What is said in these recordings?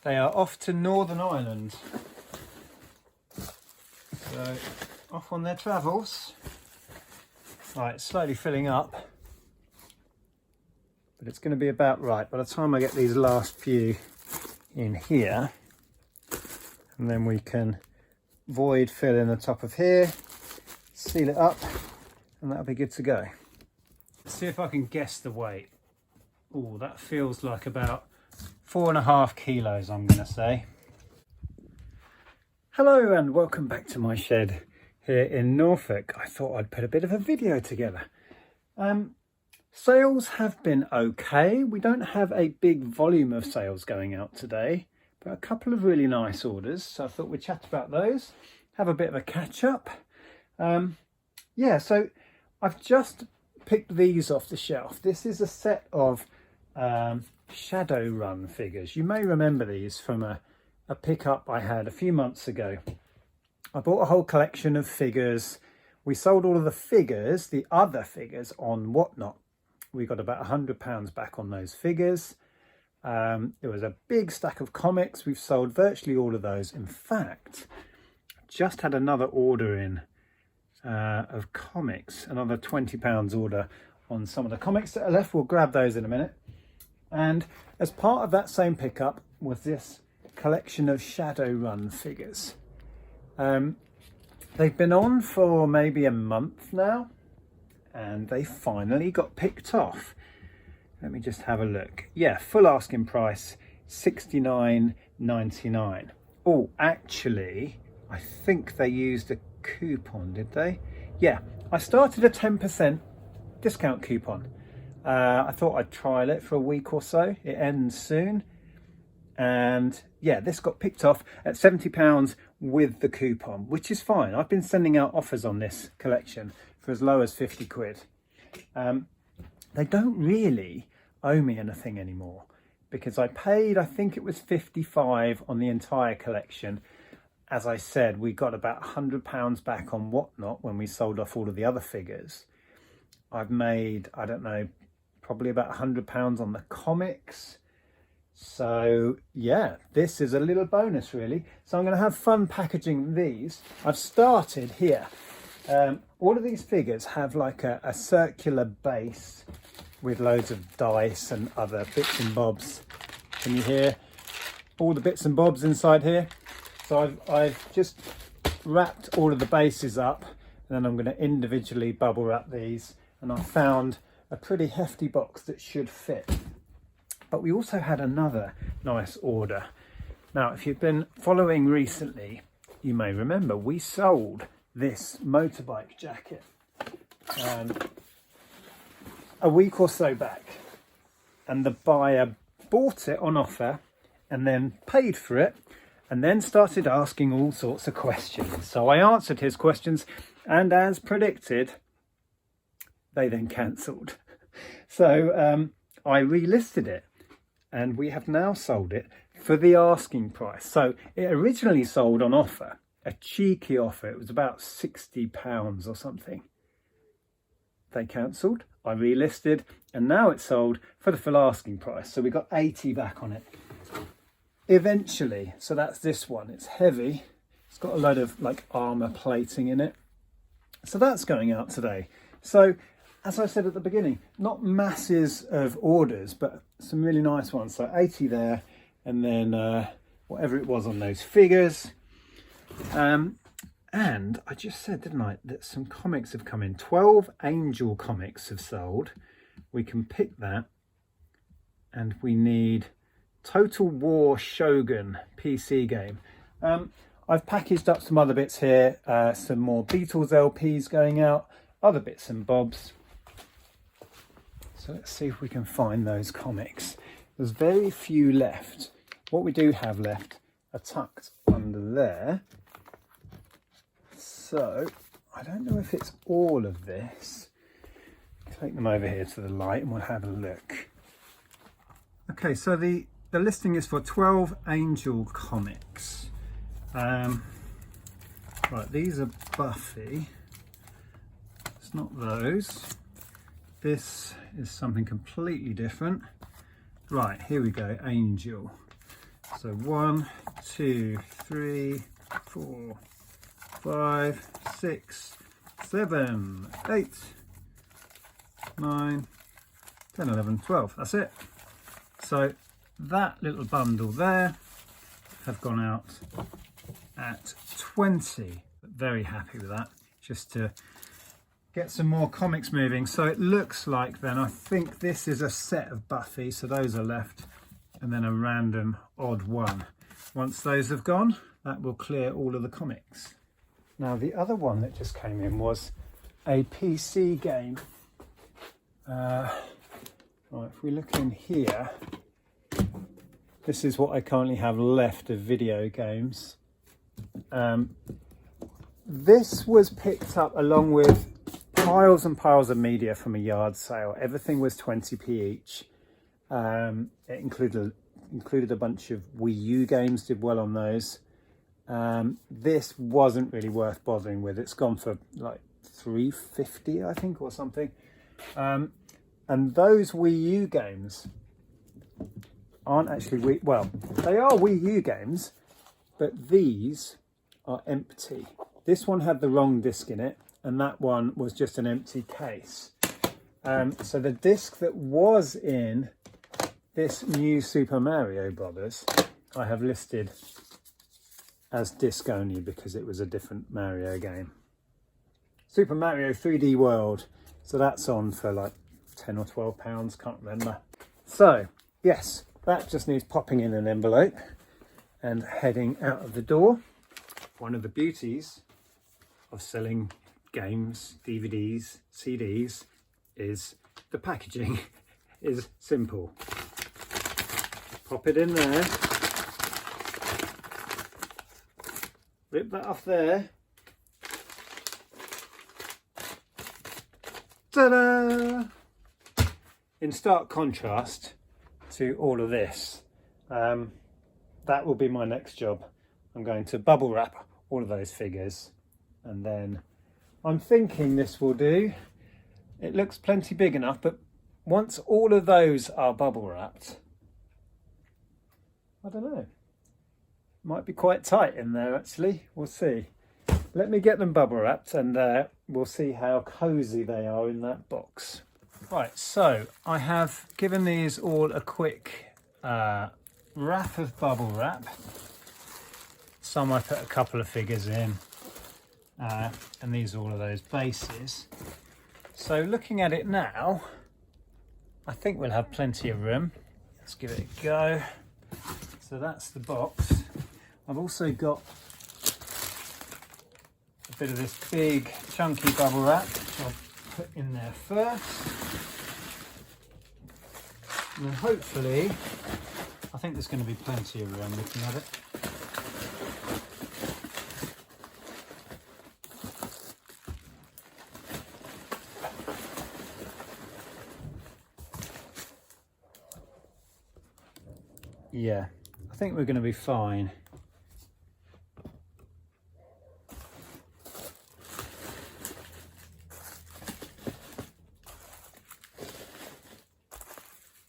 They are off to Northern Ireland. So, off on their travels. Right, it's slowly filling up. But it's going to be about right by the time I get these last few in here. And then we can void fill in the top of here, seal it up, and that'll be good to go. Let's see if I can guess the weight. Oh, that feels like about 4.5 kilos, I'm going to say. Hello and welcome back to my shed here in Norfolk. I thought I'd put a bit of a video together. Sales have been okay. We don't have a big volume of sales going out today, but a couple of really nice orders. So I thought we'd chat about those, have a bit of a catch up. Yeah, so I've just picked these off the shelf. This is a set of Shadowrun figures. You may remember these from a pickup I had a few months ago. I bought a whole collection of figures. We sold all of the figures, the other figures, on Whatnot. We got about £100 back on those figures. There was a big stack of comics. We've sold virtually all of those. In fact, just had another order in of comics, another £20 order on some of the comics that are left. We'll grab those in a minute. And as part of that same pickup was this collection of Shadowrun figures. They've been on for maybe a month now, and they finally got picked off. Let me just have a look. Yeah, full asking price, $69.99. Oh, actually, I think they used a coupon, did they? Yeah, I started a 10% discount coupon. I thought I'd trial it for a week or so. It ends soon. And yeah, this got picked off at £70 with the coupon, which is fine. I've been sending out offers on this collection for as low as 50 quid. They don't really owe me anything anymore because I paid, I think it was 55 on the entire collection. As I said, we got about £100 back on Whatnot when we sold off all of the other figures. I've made, I don't know, probably about £100 on the comics. So yeah, this is a little bonus really. So I'm going to have fun packaging these. I've started here. All of these figures have like a circular base with loads of dice and other bits and bobs. Can you hear all the bits and bobs inside here? So I've just wrapped all of the bases up, and then I'm going to individually bubble wrap these. And I found a pretty hefty box that should fit. But we also had another nice order. Now, if you've been following recently, you may remember we sold this motorbike jacket a week or so back. And the buyer bought it on offer and then paid for it and then started asking all sorts of questions. So I answered his questions, and as predicted, they then cancelled. So I relisted it, and we have now sold it for the asking price. So it originally sold on offer, a cheeky offer. It was about £60 or something. They cancelled, I relisted, and now it's sold for the full asking price. So we got 80 back on it. Eventually, so that's this one. It's heavy. It's got a load of like armour plating in it. So that's going out today. So as I said at the beginning, not masses of orders, but some really nice ones. So 80 there, and then whatever it was on those figures. And I just said, didn't I, that some comics have come in. 12 Angel comics have sold. We can pick that. And we need Total War Shogun PC game. I've packaged up some other bits here. Some more Beatles LPs going out. Other bits and bobs. So let's see if we can find those comics. There's very few left. What we do have left are tucked under there. So I don't know if it's all of this. Take them over here to the light and we'll have a look. Okay, so the listing is for 12 Angel comics. Right, these are Buffy. It's not those. This is something completely different. Right, here we go, Angel. So 1, 2, 3, 4, 5, 6, 7, 8, 9, 10, 11, 12. That's it. So that little bundle there have gone out at 20. Very happy with that, just to get some more comics moving. So it looks like then, I think this is a set of Buffy, so those are left, and then a random odd one. Once those have gone, that will clear all of the comics. Now the other one that just came in was a PC game. Right, if we look in here, this is what I currently have left of video games. This was picked up along with piles and piles of media from a yard sale. Everything was 20p each. It included a bunch of Wii U games, did well on those. This wasn't really worth bothering with. It's gone for like $3.50, I think, or something. And those Wii U games aren't actually well, they are Wii U games, but these are empty. This one had the wrong disc in it, and that one was just an empty case. So the disc that was in this new Super Mario Brothers, I have listed as disc only because it was a different Mario game. Super Mario 3D World. So that's on for like 10 or 12 pounds, can't remember. So yes, that just needs popping in an envelope and heading out of the door. One of the beauties of selling games, DVDs, CDs is the packaging is simple. Pop it in there, rip that off there, ta-da! In stark contrast to all of this, that will be my next job. I'm going to bubble wrap all of those figures, and then I'm thinking this will do. It looks plenty big enough, but once all of those are bubble wrapped, I don't know, might be quite tight in there actually. We'll see. Let me get them bubble wrapped and we'll see how cozy they are in that box. Right, so I have given these all a quick wrap of bubble wrap. Some I put a couple of figures in, and these are all of those bases. So looking at it now, I think we'll have plenty of room. Let's give it a go. So that's the box. I've also got a bit of this big chunky bubble wrap, which I'll put in there first. And then hopefully, I think there's going to be plenty of room looking at it. Yeah, I think we're going to be fine.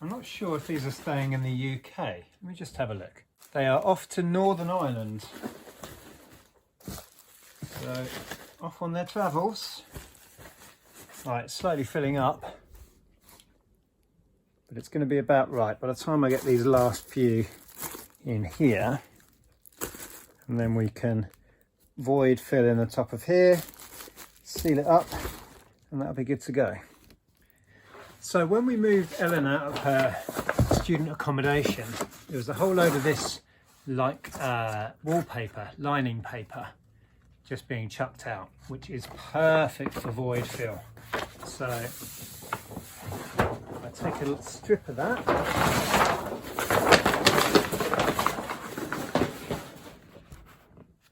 I'm not sure if these are staying in the UK. Let me just have a look. They are off to Northern Ireland. So, off on their travels. Right, slowly filling up. But it's going to be about right by the time I get these last few in here, and then we can void fill in the top of here, seal it up, and that'll be good to go. So when we moved Ellen out of her student accommodation, there was a whole load of this like wallpaper, lining paper, just being chucked out, which is perfect for void fill. So I take a little strip of that.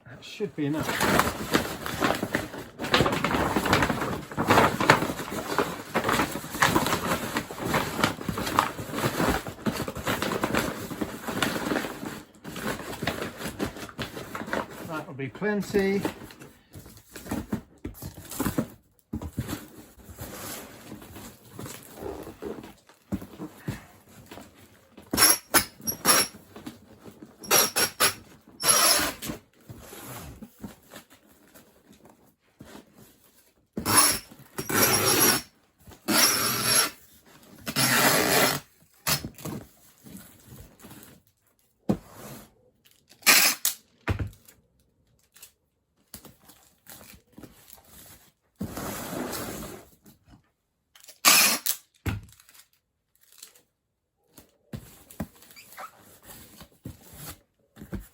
That should be enough. That will be plenty.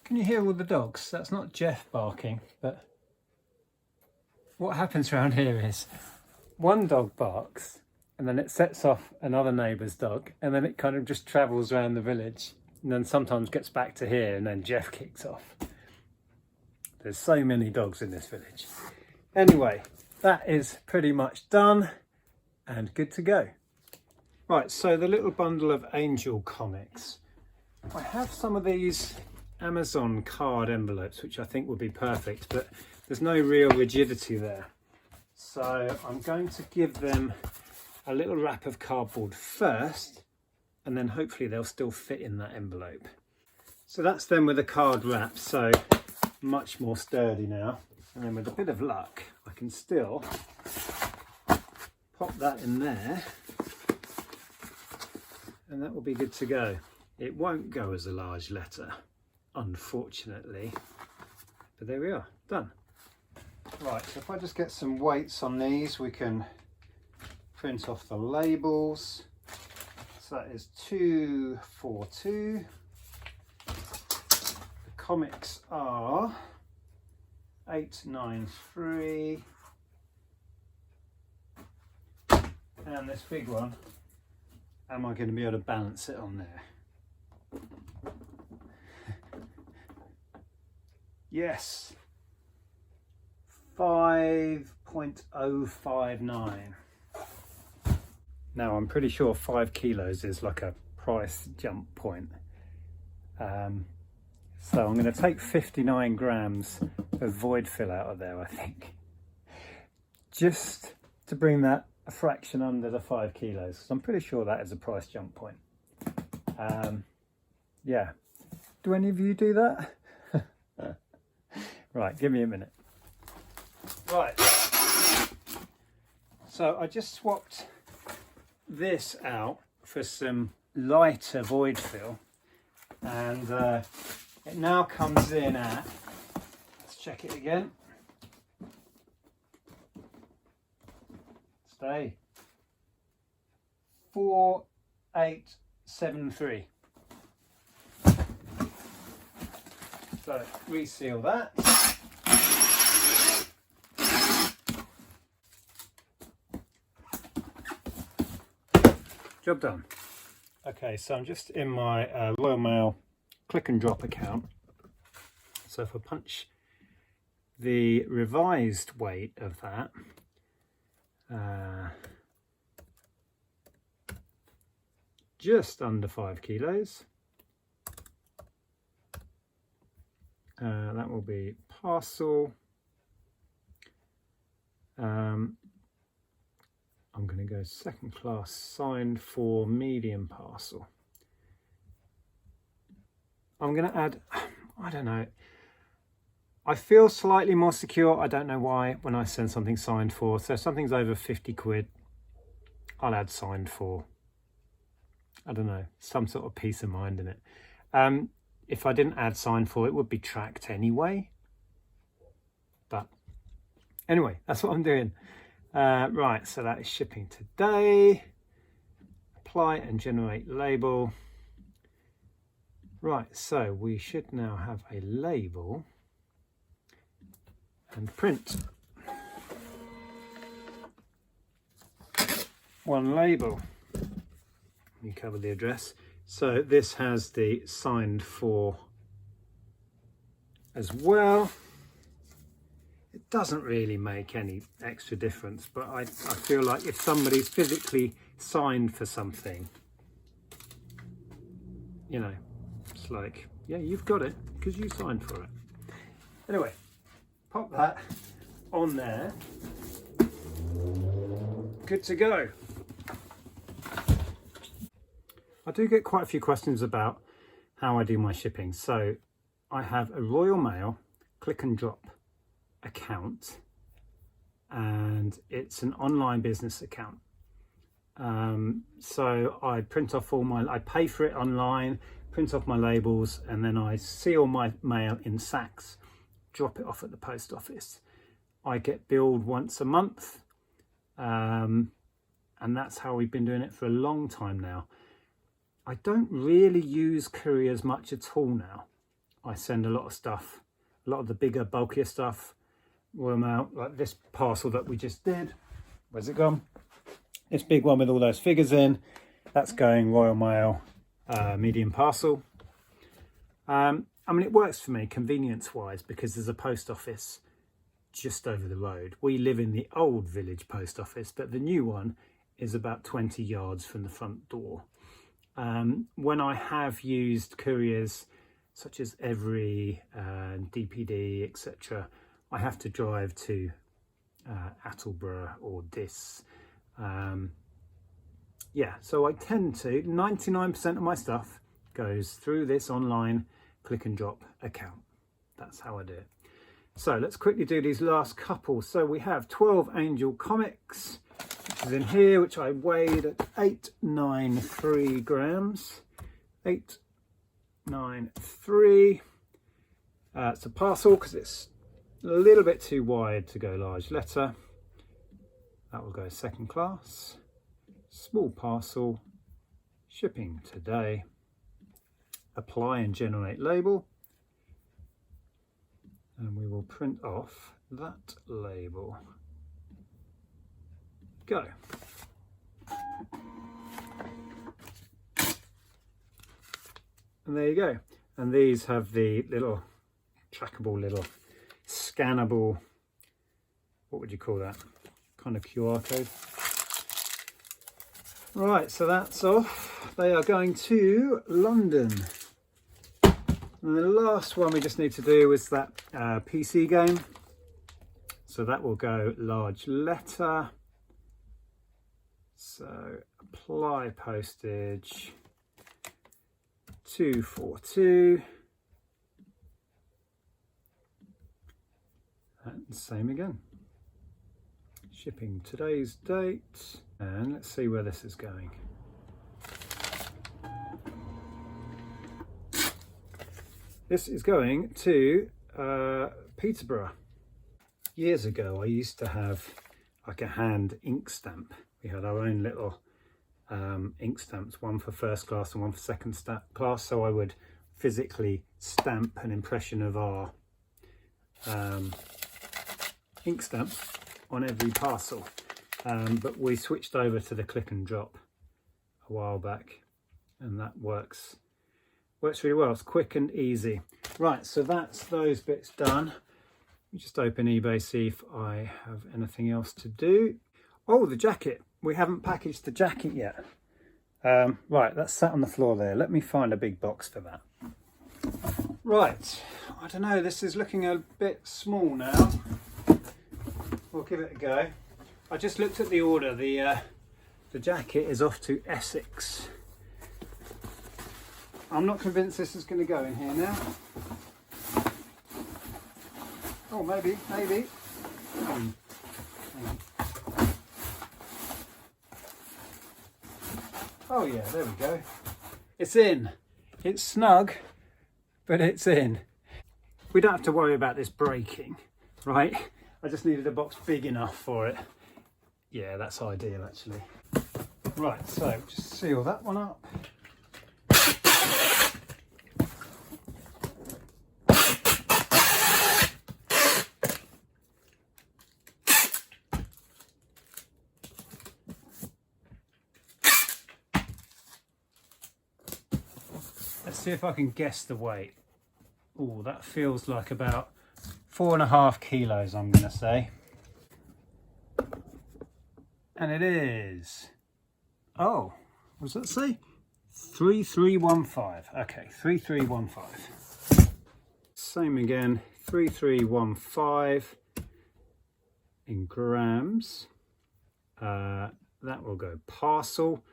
Can you hear all the dogs? That's not Jeff barking, but what happens around here is one dog barks and then it sets off another neighbour's dog, and then it kind of just travels around the village and then sometimes gets back to here, and then Jeff kicks off. There's so many dogs in this village. Anyway, that is pretty much done and good to go. Right, so the little bundle of Angel comics. I have some of these Amazon card envelopes, which I think would be perfect, but there's no real rigidity there. So I'm going to give them a little wrap of cardboard first, and then hopefully they'll still fit in that envelope. So that's them with a card wrap, so much more sturdy now. And then with a bit of luck, I can still pop that in there, and that will be good to go. It won't go as a large letter, unfortunately, but there we are, done. Right, so if I just get some weights on these, we can print off the labels. So that is 242. The comics are 893. And this big one, am I going to be able to balance it on there? Yes, 5.059. Now I'm pretty sure 5 kilos is like a price jump point. So I'm going to take 59 grams of void fill out of there, I think, just to bring that a fraction under the 5 kilos. So I'm pretty sure that is a price jump point. Yeah. Do any of you do that? Right, give me a minute. Right. So I just swapped this out for some lighter void fill, and it now comes in at, let's check it again. Stay. 4873. So reseal that. Job done. Okay, so I'm just in my Royal Mail click and drop account. So if I punch the revised weight of that, just under 5 kilos. That will be parcel. I'm going to go second class, signed for medium parcel. I'm going to add, I don't know, I feel slightly more secure, I don't know why, when I send something signed for. So if something's over 50 quid, I'll add signed for. I don't know, some sort of peace of mind in it. If I didn't add signed for, it would be tracked anyway. But anyway, that's what I'm doing. Right, so that is shipping today. Apply and generate label. Right, so we should now have a label and print. One label. You cover the address. So this has the signed for as well. It doesn't really make any extra difference, but I feel like if somebody's physically signed for something, you know, it's like, yeah, you've got it because you signed for it. Anyway, pop that on there. Good to go. I do get quite a few questions about how I do my shipping. So I have a Royal Mail click and drop account, and it's an online business account. So I print off I pay for it online, print off my labels, and then I seal my mail in sacks, drop it off at the post office. I get billed once a month, and that's how we've been doing it for a long time now. I don't really use couriers much at all now. I send a lot of stuff, a lot of the bigger, bulkier stuff, Royal Mail, like this parcel that we just did. Where's it gone? This big one with all those figures in, that's going Royal Mail, medium parcel. I mean, it works for me convenience-wise because there's a post office just over the road. We live in the old village post office, but the new one is about 20 yards from the front door. When I have used couriers such as Every, DPD, etc., I have to drive to Attleborough or Diss. Yeah, so I tend to, 99% of my stuff goes through this online click and drop account. That's how I do it. So let's quickly do these last couple. So we have 12 Angel Comics, which is in here, which I weighed at 893 grams. 893. It's a parcel because it's a little bit too wide to go large letter. That will go second class. Small parcel. Shipping today. Apply and generate label. And we will print off that label. Go. And there you go. And these have the little trackable, little scannable, what would you call that? Kind of QR code. Right, so that's off. They are going to London. And the last one we just need to do is that PC game. So that will go large letter. So apply postage, 242. And same again. Shipping today's date. And let's see where this is going. This is going to Peterborough. Years ago, I used to have like a hand ink stamp. We had our own little ink stamps, one for first class and one for second class. So I would physically stamp an impression of our ink stamp on every parcel. But we switched over to the click and drop a while back, and that works really well. It's quick and easy. Right, so that's those bits done. Let me just open eBay, see if I have anything else to do. Oh, the jacket. We haven't packaged the jacket yet. Right, that's sat on the floor there. Let me find a big box for that. Right, I don't know, this is looking a bit small now. We'll give it a go. I just looked at the order. The jacket is off to Essex. I'm not convinced this is going to go in here now. Oh, maybe. Oh yeah, there we go. It's in. It's snug, but it's in. We don't have to worry about this breaking, right? I just needed a box big enough for it. Yeah, that's ideal actually. Right, so just seal that one up. Let's see if I can guess the weight. Oh, that feels like about 4.5 kilos, I'm going to say. And it is, oh, what does that say? 3315. Okay, 3315. Same again, 3315 in grams. That will go parcel.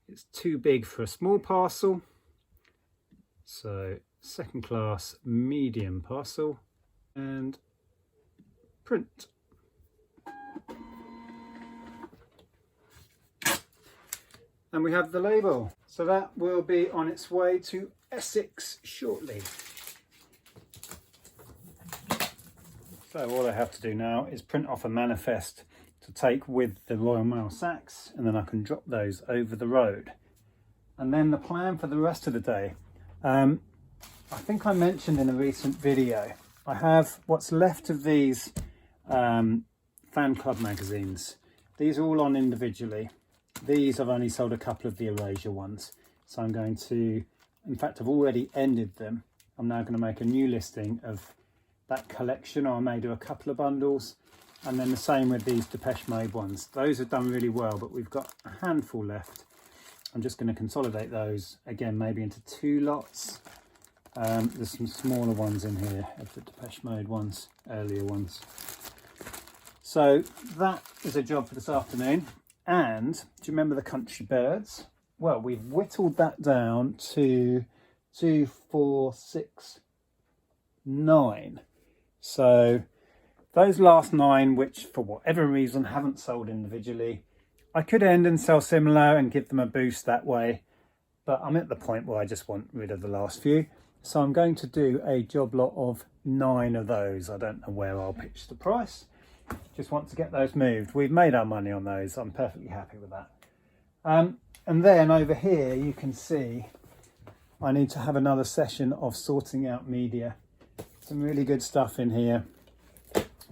It's too big for a small parcel. So second class medium parcel and print. And we have the label. So that will be on its way to Essex shortly. So all I have to do now is print off a manifest to take with the Royal Mail sacks, and then I can drop those over the road. And then the plan for the rest of the day. I think I mentioned in a recent video, I have what's left of these fan club magazines. These are all on individually. These I've only sold a couple of the Erasure ones. So I'm going to, in fact, I've already ended them. I'm now going to make a new listing of that collection. I may do a couple of bundles, and then the same with these Depeche Mode ones. Those have done really well, but we've got a handful left. I'm just going to consolidate those again, maybe into 2 lots. There's some smaller ones in here of the Depeche Mode ones, earlier ones. So that is a job for this afternoon. And do you remember the Country Birds? Well, we've whittled that down to 2, 4, 6, 9. So those last 9, which for whatever reason haven't sold individually, I could end and sell similar and give them a boost that way, but I'm at the point where I just want rid of the last few. So I'm going to do a job lot of 9 of those. I don't know where I'll pitch the price. Just want to get those moved. We've made our money on those. I'm perfectly happy with that. And then over here, you can see I need to have another session of sorting out media. Some really good stuff in here.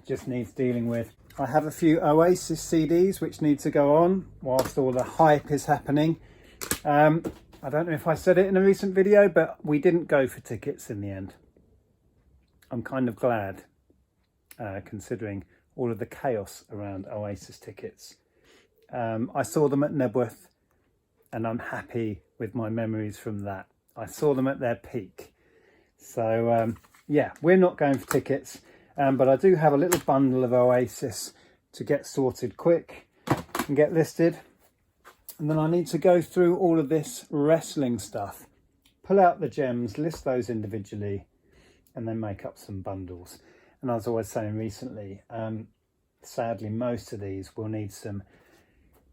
Just needs dealing with. I have a few Oasis CDs which need to go on whilst all the hype is happening. I don't know if I said it in a recent video, but we didn't go for tickets in the end. I'm kind of glad, considering all of the chaos around Oasis tickets. I saw them at Nebworth, and I'm happy with my memories from that. I saw them at their peak. So yeah, we're not going for tickets. But I do have a little bundle of Oasis to get sorted quick and get listed. And then I need to go through all of this wrestling stuff, pull out the gems, list those individually, and then make up some bundles. And as I was saying recently, sadly, most of these will need some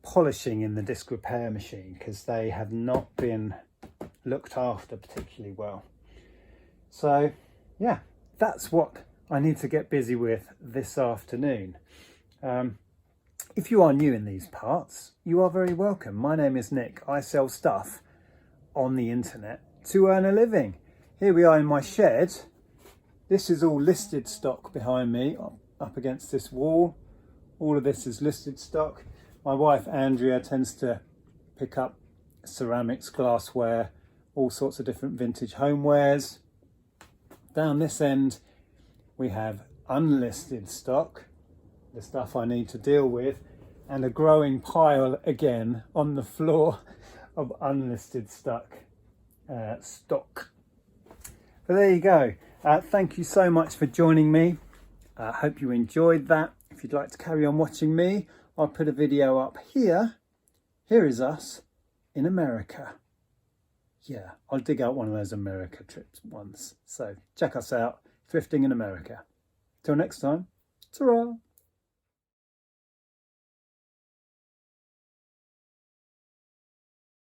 polishing in the disc repair machine because they have not been looked after particularly well. So yeah, that's what I need to get busy with this afternoon. If you are new in these parts, you are very welcome. My name is Nick. I sell stuff on the internet to earn a living. Here we are in my shed. This is all listed stock behind me, up against this wall. All of this is listed stock. My wife Andrea tends to pick up ceramics, glassware, all sorts of different vintage homewares. Down this end, we have unlisted stock, the stuff I need to deal with, and a growing pile again on the floor of unlisted stock. But there you go. Thank you so much for joining me. I hope you enjoyed that. If you'd like to carry on watching me, I'll put a video up here. Here is us in America. Yeah, I'll dig out one of those America trips once. So check us out. Thrifting in America. Till next time, ta-ra!